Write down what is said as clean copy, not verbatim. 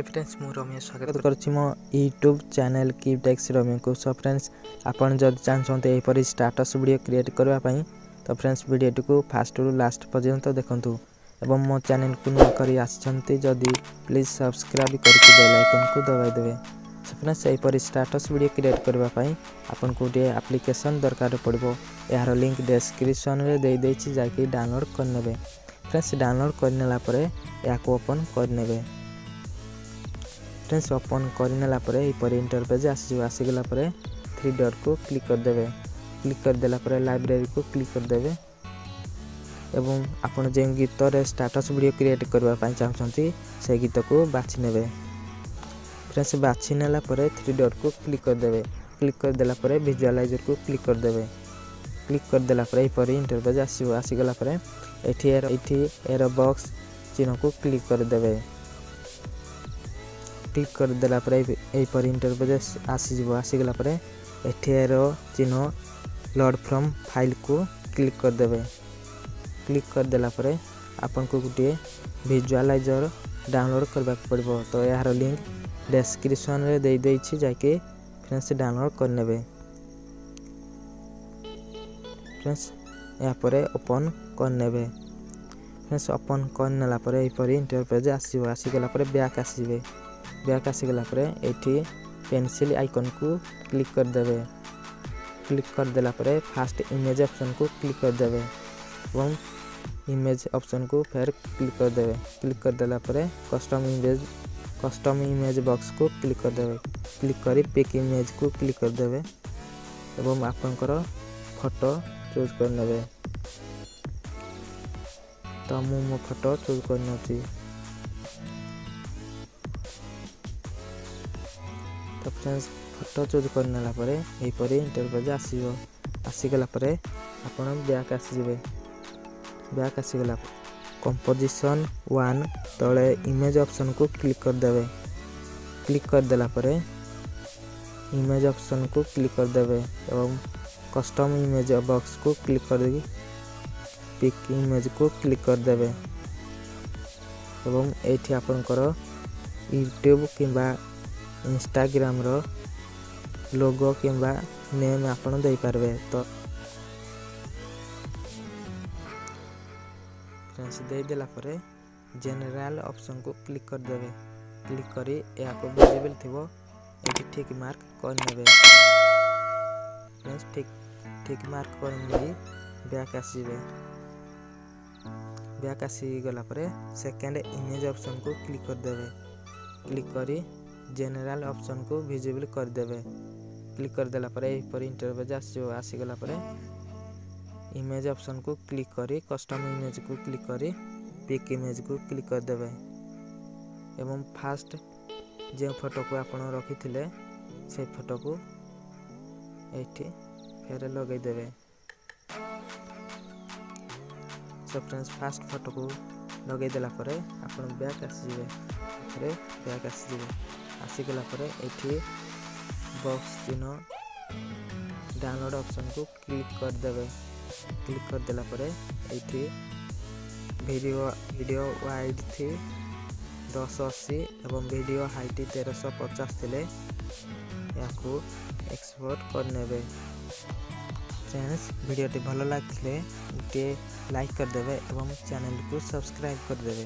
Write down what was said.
Hi friends मु रमेश स्वागत करछि मो यूट्यूब चैनल कीपटेक्स रमेश को। सो फ्रेंड्स आपण जद चाहते एपरी स्टेटस वीडियो क्रिएट करबा पई तो फ्रेंड्स वीडियो को फास्ट रु लास्ट पर्यंत देखंतु एवं मो चैनल को नुआ करी आछंती जदी प्लीज सब्सक्राइब करके बेल आइकन को दबाई देबे। सो फ्रेंड्स एपरी स्टेटस वीडियो क्रिएट करबा पई आपण को जे एप्लीकेशन दरकार पड़बो यार लिंक डिस्क्रिप्शन रे दे देछि जाके डाउनलोड कर नेबे। फ्रेंड्स डाउनलोड करनेला परे या को ओपन कर नेबे। फ्रेंड्स ओपन करनेला परे ई पर इंटरफेस आसीगला परे थ्री डॉट को क्लिक कर देबे। क्लिक कर देला परे लाइब्रेरी को क्लिक कर देबे एवं आपण जे गीत रे स्टेटस वीडियो क्रिएट करबा पई चाहछंती से गीत को बाछि नेबे। फ्रेंड्स बाछि नेला परे थ्री डॉट को क्लिक कर देबे। क्लिक कर देला परे विजुअलाइजर को क्लिक कर देबे। क्लिक कर देला परे ई पर इंटरफेस आसीगला परे एठी एरो बॉक्स चिन्ह को क्लिक कर देबे। क्लिक कर देला परे ए पर इंटरफेस आसीगला परे एठी एरो चिन्ह लोड फ्रॉम फाइल को क्लिक कर देबे। क्लिक कर देला परे आपन को गुटे विजुअलाइजर डाउनलोड करबा पड़बो तो यार लिंक डिस्क्रिप्शन रे दे देछि जाके फ्रेंड्स डाउनलोड कर नेबे। फ्रेंड्स या परे ओपन कर नेबे। फ्रेंड्स ओपन कर नेला परे ए पर इंटरफेस आसीगला परे बैक आसीबे। बैक आसीगला परे एठी पेंसिल आइकन को क्लिक कर देबे। क्लिक कर देला परे फास्ट इमेज ऑप्शन को क्लिक कर देबे एवं इमेज ऑप्शन को फिर क्लिक कर देबे। क्लिक कर देला परे कस्टम इमेज बॉक्स को क्लिक कर देबे। क्लिक करी पिक इमेज को क्लिक कर देबे एवं आपनकर फोटो चूज कर नेबे। तो मो फोटो चूज कर नछि। तो फ्रेंड्स फोटो चूज करनेला परे एही परे इंटरफेस आसीगला परे आपण बैक आसीबे। बैक आसीगला कंपोजिशन 1 तळे इमेज ऑप्शन को क्लिक कर देबे। क्लिक कर देला परे इमेज ऑप्शन को क्लिक कर देबे एवं कस्टम इमेज बॉक्स को क्लिक कर देगी पिक इमेज को क्लिक कर देबे एवं एठी आपनकर यूट्यूब किबा इंस्टाग्राम रो लोगो किंबा नेम आपण दे पारबे। तो फ्रेंड्स दे देला परे जनरल ऑप्शन को क्लिक कर देबे। क्लिक करी या को विजिबल थिबो एठी ठीक मार्क कर नेबे। फ्रेंड्स ठीक मार्क कर नेबी बैक आसीबे। बैक आसी गला परे सेकंड इमेज ऑप्शन को क्लिक कर देबे। क्लिक करी जनरल ऑप्शन को विजिबल कर देबे। क्लिक कर देला परे ए पर इंटरफेस आसीगला परे इमेज ऑप्शन को क्लिक करी कस्टम इमेज को क्लिक करी पिक इमेज को क्लिक कर देबे एवं फास्ट जे फोटो को आपण रखिथिले से फोटो को एठी फेर लगे देबे। सो फ्रेंड्स फास्ट फोटो को लगे देला परे आपण बैक आसीबे। परे बैक आसीबे आसीगला परे एठी बॉक्स चिन्ह डाउनलोड ऑप्शन को क्लिक कर देबे। क्लिक कर देला परे एठी वीडियो वाइड थी 1080 एवं वीडियो हाइट 1350 थिले याकू एक्सपोर्ट कर नेबे। फ्रेंड्स वीडियो भल लागिले लाइक कर देबे एवं चैनल को सब्सक्राइब कर देबे।